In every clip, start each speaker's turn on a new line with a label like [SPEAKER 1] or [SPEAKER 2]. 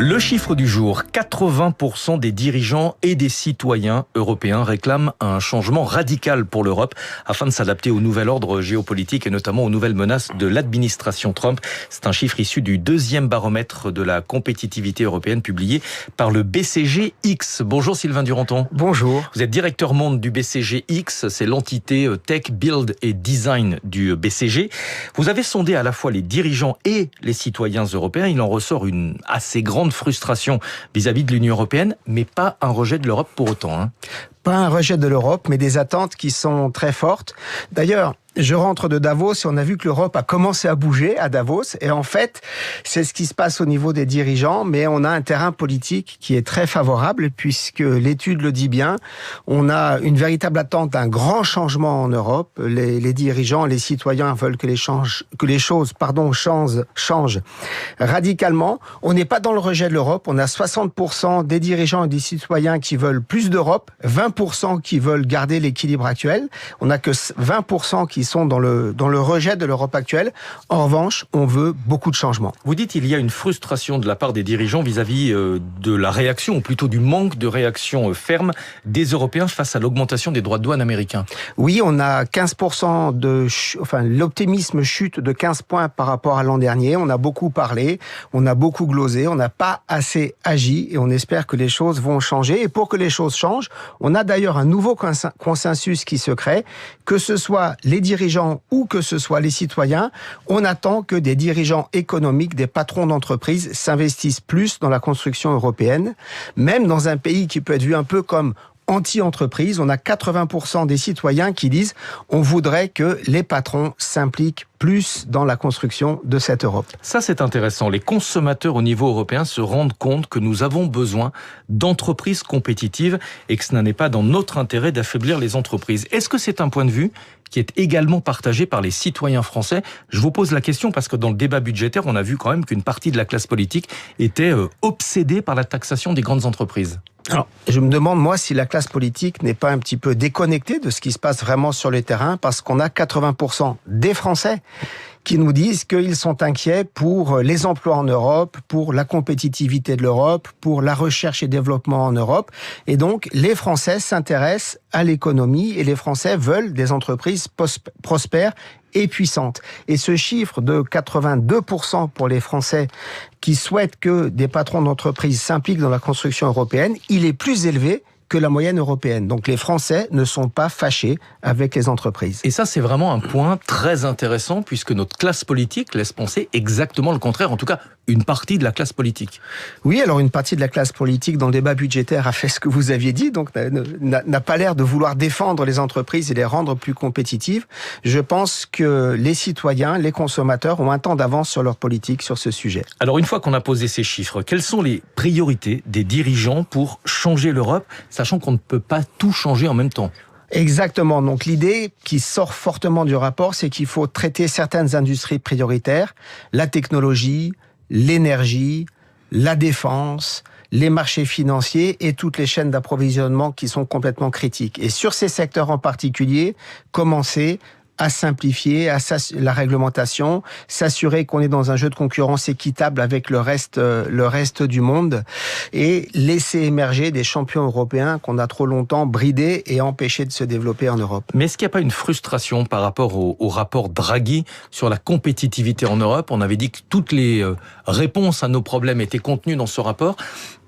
[SPEAKER 1] Le chiffre du jour, 80% des dirigeants et des citoyens européens réclament un changement radical pour l'Europe afin de s'adapter au nouvel ordre géopolitique et notamment aux nouvelles menaces de l'administration Trump. C'est un chiffre issu du deuxième baromètre de la compétitivité européenne publié par le BCG-X. Bonjour Sylvain Duranton.
[SPEAKER 2] Bonjour.
[SPEAKER 1] Vous êtes directeur monde du BCG-X, c'est l'entité Tech, Build et Design du BCG. Vous avez sondé à la fois les dirigeants et les citoyens européens. Il en ressort une assez grande frustration vis-à-vis de l'Union européenne, mais pas un rejet de l'Europe pour autant.
[SPEAKER 2] Pas un rejet de l'Europe, mais des attentes qui sont très fortes. D'ailleurs, je rentre de Davos et on a vu que l'Europe a commencé à bouger à Davos. Et en fait, c'est ce qui se passe au niveau des dirigeants, mais on a un terrain politique qui est très favorable puisque l'étude le dit bien. On a une véritable attente d'un grand changement en Europe. Les dirigeants, les citoyens veulent que les choses changent radicalement. On n'est pas dans le rejet de l'Europe. On a 60% des dirigeants et des citoyens qui veulent plus d'Europe, 20% qui veulent garder l'équilibre actuel. On n'a que 20% qui sont dans le rejet de l'Europe actuelle. En revanche, on veut beaucoup de changements.
[SPEAKER 1] Vous dites qu'il y a une frustration de la part des dirigeants vis-à-vis de la réaction, ou plutôt du manque de réaction ferme des Européens face à l'augmentation des droits de douane américains.
[SPEAKER 2] Oui, on a 15% l'optimisme chute de 15 points par rapport à l'an dernier. On a beaucoup parlé, on a beaucoup glosé, on n'a pas assez agi et on espère que les choses vont changer. Et pour que les choses changent, on a d'ailleurs un nouveau consensus qui se crée, que ce soit les dirigeants ou que ce soit les citoyens, on attend que des dirigeants économiques, des patrons d'entreprises s'investissent plus dans la construction européenne, même dans un pays qui peut être vu un peu comme anti-entreprise. On a 80% des citoyens qui disent on voudrait que les patrons s'impliquent plus dans la construction de cette Europe.
[SPEAKER 1] Ça, c'est intéressant. Les consommateurs au niveau européen se rendent compte que nous avons besoin d'entreprises compétitives et que ce n'est pas dans notre intérêt d'affaiblir les entreprises. Est-ce que c'est un point de vue qui est également partagé par les citoyens français? Je vous pose la question parce que dans le débat budgétaire, on a vu quand même qu'une partie de la classe politique était obsédée par la taxation des grandes entreprises.
[SPEAKER 2] Alors, je me demande, moi, si la classe politique n'est pas un petit peu déconnectée de ce qui se passe vraiment sur le terrain, parce qu'on a 80% des Français qui nous disent qu'ils sont inquiets pour les emplois en Europe, pour la compétitivité de l'Europe, pour la recherche et développement en Europe. Et donc, les Français s'intéressent à l'économie et les Français veulent des entreprises prospères et puissantes. Et ce chiffre de 82% pour les Français qui souhaitent que des patrons d'entreprises s'impliquent dans la construction européenne, il est plus élevé que la moyenne européenne. Donc les Français ne sont pas fâchés avec les entreprises.
[SPEAKER 1] Et ça, c'est vraiment un point très intéressant puisque notre classe politique laisse penser exactement le contraire, en tout cas une partie de la classe politique.
[SPEAKER 2] Oui, alors une partie de la classe politique dans le débat budgétaire a fait ce que vous aviez dit, donc n'a pas l'air de vouloir défendre les entreprises et les rendre plus compétitives. Je pense que les citoyens, les consommateurs ont un temps d'avance sur leur politique sur ce sujet.
[SPEAKER 1] Alors une fois qu'on a posé ces chiffres, quelles sont les priorités des dirigeants pour changer l'Europe, sachant qu'on ne peut pas tout changer en même temps?
[SPEAKER 2] Exactement. Donc l'idée qui sort fortement du rapport, c'est qu'il faut traiter certaines industries prioritaires, la technologie, l'énergie, la défense, les marchés financiers et toutes les chaînes d'approvisionnement qui sont complètement critiques. Et sur ces secteurs en particulier, commencer à simplifier la réglementation, s'assurer qu'on est dans un jeu de concurrence équitable avec le reste du monde et laisser émerger des champions européens qu'on a trop longtemps bridés et empêchés de se développer en Europe.
[SPEAKER 1] Mais est-ce qu'il n'y a pas une frustration par rapport au rapport Draghi sur la compétitivité en Europe? On avait dit que toutes les réponses à nos problèmes étaient contenues dans ce rapport.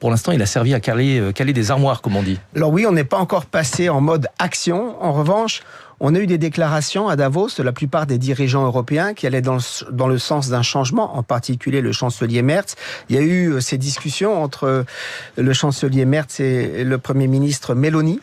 [SPEAKER 1] Pour l'instant, il a servi à caler des armoires, comme on dit.
[SPEAKER 2] Alors oui, on n'est pas encore passé en mode action. En revanche, on a eu des déclarations à Davos de la plupart des dirigeants européens qui allaient dans le sens d'un changement, en particulier le chancelier Merz. Il y a eu ces discussions entre le chancelier Merz et le Premier ministre Meloni.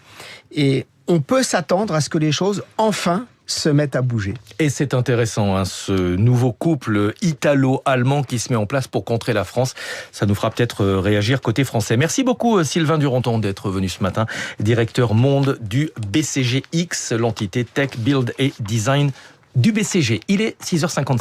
[SPEAKER 2] Et on peut s'attendre à ce que les choses, enfin, se mettent à bouger.
[SPEAKER 1] Et c'est intéressant, ce nouveau couple italo-allemand qui se met en place pour contrer la France. Ça nous fera peut-être réagir côté français. Merci beaucoup Sylvain Duranton d'être venu ce matin, directeur monde du BCG-X, l'entité Tech, Build et Design du BCG. Il est 6h56.